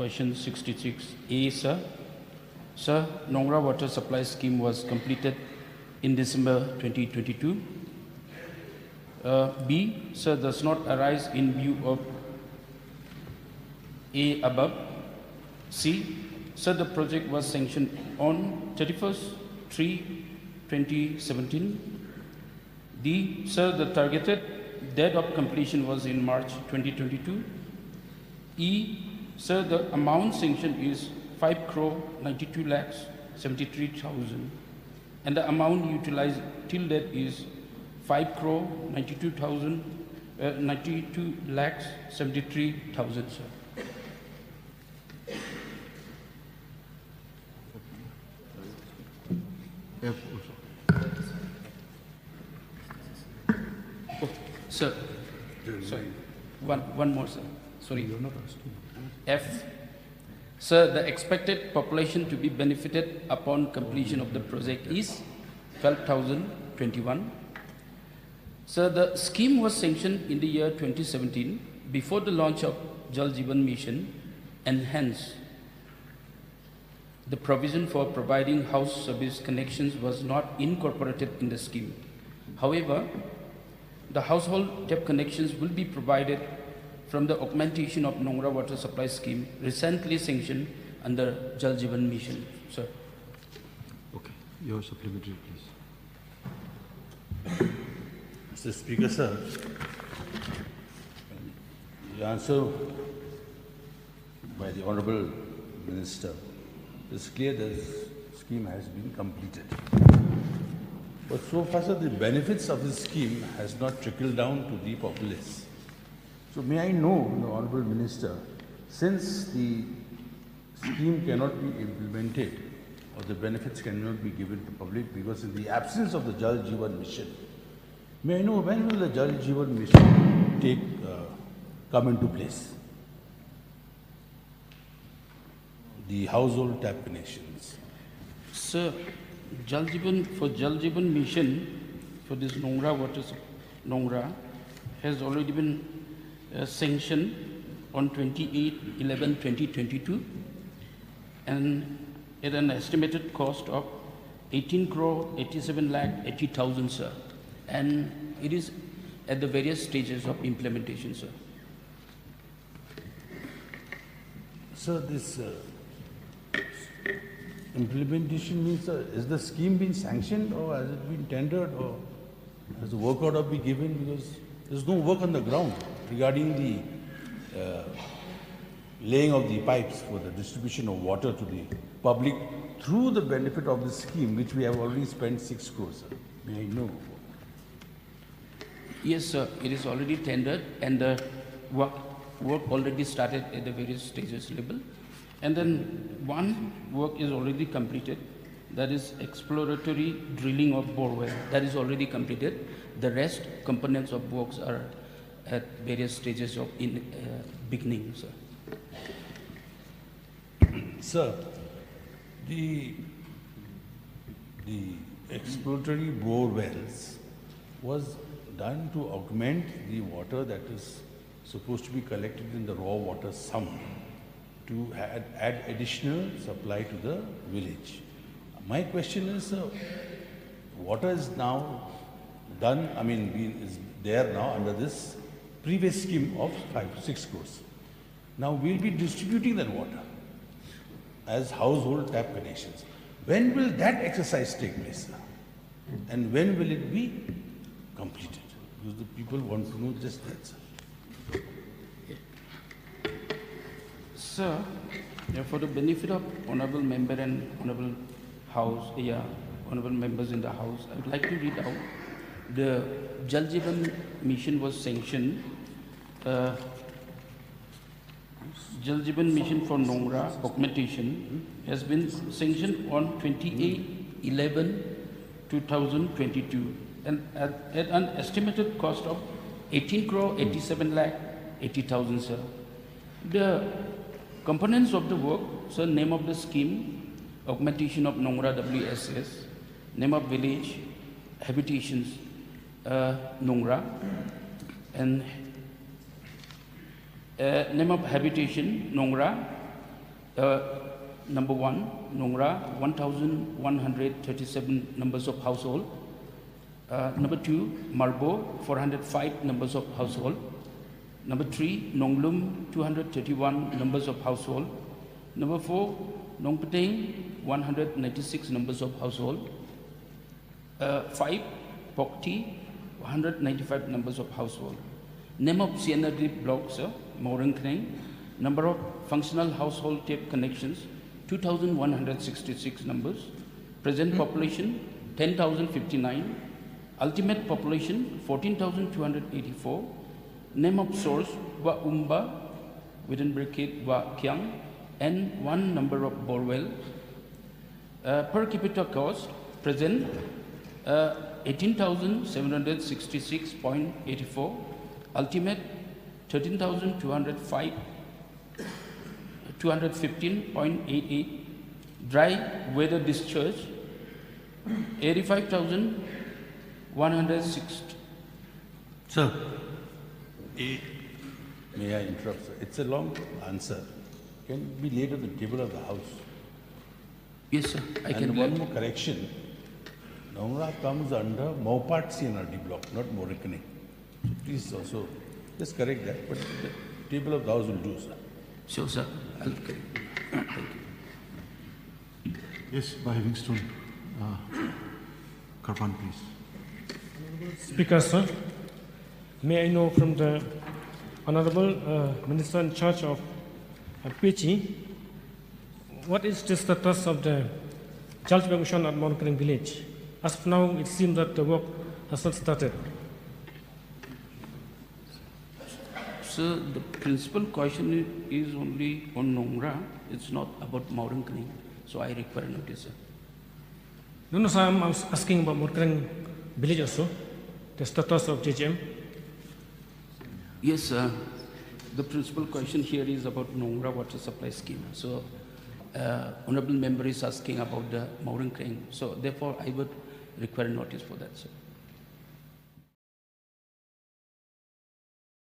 Question 66A, sir. Sir, Nongrah Water Supply Scheme was completed in December 2022. B, sir, does not arise in view of A above. C, sir, the project was sanctioned on 31st/3/2017. D, sir, the targeted date of completion was in March 2022. E, sir, the amount sanctioned is 5,92,73,000 and the amount utilized till date is 5,92,73,000, sir. F also. Oh, sir, sorry, one more, sir. Sorry. You're not asking. F. Sir, the expected population to be benefited upon completion of the project is 12,021. Sir, the scheme was sanctioned in the year 2017 before the launch of Jal Jeevan Mission, and hence the provision for providing house service connections was not incorporated in the scheme. However, the household tap connections will be provided from the augmentation of Nongrah Water Supply Scheme recently sanctioned under Jal Jeevan Mission, sir. Okay. Your supplementary, please. Mr. Speaker, sir, the answer by the Honorable Minister is clear that the scheme has been completed. But so far, sir, the benefits of this scheme has not trickled down to the populace. So may I know, the Honorable Minister, since the scheme cannot be implemented or the benefits cannot be given to public because in the absence of the Jal Jeevan Mission, may I know when will the Jal Jeevan Mission come into place? The household tap connections. Sir, Jal Jeevan Mission for this Nongrah Nongrah has already been sanctioned on 28/11/2022 and at an estimated cost of 18,87,80,000, sir. And it is at the various stages of implementation, sir. So this implementation means, is the scheme been sanctioned or has it been tendered or has the work order been given? Because there's no work on the ground regarding the laying of the pipes for the distribution of water to the public through the benefit of the scheme, which we have already spent 6 crores. Sir. May I know? Yes, sir. It is already tendered and the work already started at the various stages level. And then one work is already completed, that is exploratory drilling of borewell. That is already completed. The rest components of works are at various stages of beginning, sir. Sir, the exploratory bore wells was done to augment the water that is supposed to be collected in the raw water sump to add additional supply to the village. My question is, water is now done, is there now under this previous scheme of 5 to 6 crores. Now we'll be distributing that water as household tap connections. When will that exercise take place, sir? And when will it be completed? Because the people want to know just that, sir. Sir, for the benefit of honorable member and honorable house, honorable members in the house, I would like to read out the Jal Jeevan Mission was sanctioned. Jal Jeevan Mission for Nongrah augmentation has been sanctioned on 28/11/2022 and at an estimated cost of 18,87,80,000, sir. The components of the work, sir, name of the scheme, augmentation of Nongrah WSS, name of village, habitations, Nongrah, and name of habitation, Nongrah, Number 1, Nongrah, 1,137 numbers of household. Number 2, Marbo, 405 numbers of household. Number 3, Nonglum, 231 numbers of household. Number 4, Nongpateng, 196 numbers of household. 5, Pokti, 195 numbers of household. Name of CNRD blocks, Maurangkring. Number of functional household tape connections, 2,166 numbers. Present population, 10,059. Ultimate population, 14,284. Name of source, Wa Umba, within bracket Wa Kyang, and 1 number of borewell. Per capita cost, present 18,766.84. Ultimate, 13,205. 215.88, dry weather discharge 85,106. Sir. May I interrupt, sir? It's a long answer. Can be laid on the table of the House. Yes, sir. I can And do one it. more correction. Nongrah comes under Maupat CNRD block, not Morakane. So please also just correct that. But the table of the House will do, sir. Sure, sir. I'll correct. Thank you. Yes, by Livingstone. Karpan, please. Speaker, sir, may I know from the Honorable Minister in charge of PG, what is the status of the Jal Jeevan Mission at Monitoring Village? As of now, it seems that the work has not started. So the principal question is only on Nongrah. It's not about Maurangkring. So I require notice, sir. No, sir, I'm asking about Monitoring Village also, the status of JGM. Yes, sir. The principal question here is about Nongrah Water Supply Scheme. So Honorable Member is asking about the Maurangkring. So therefore, I would require notice for that, sir.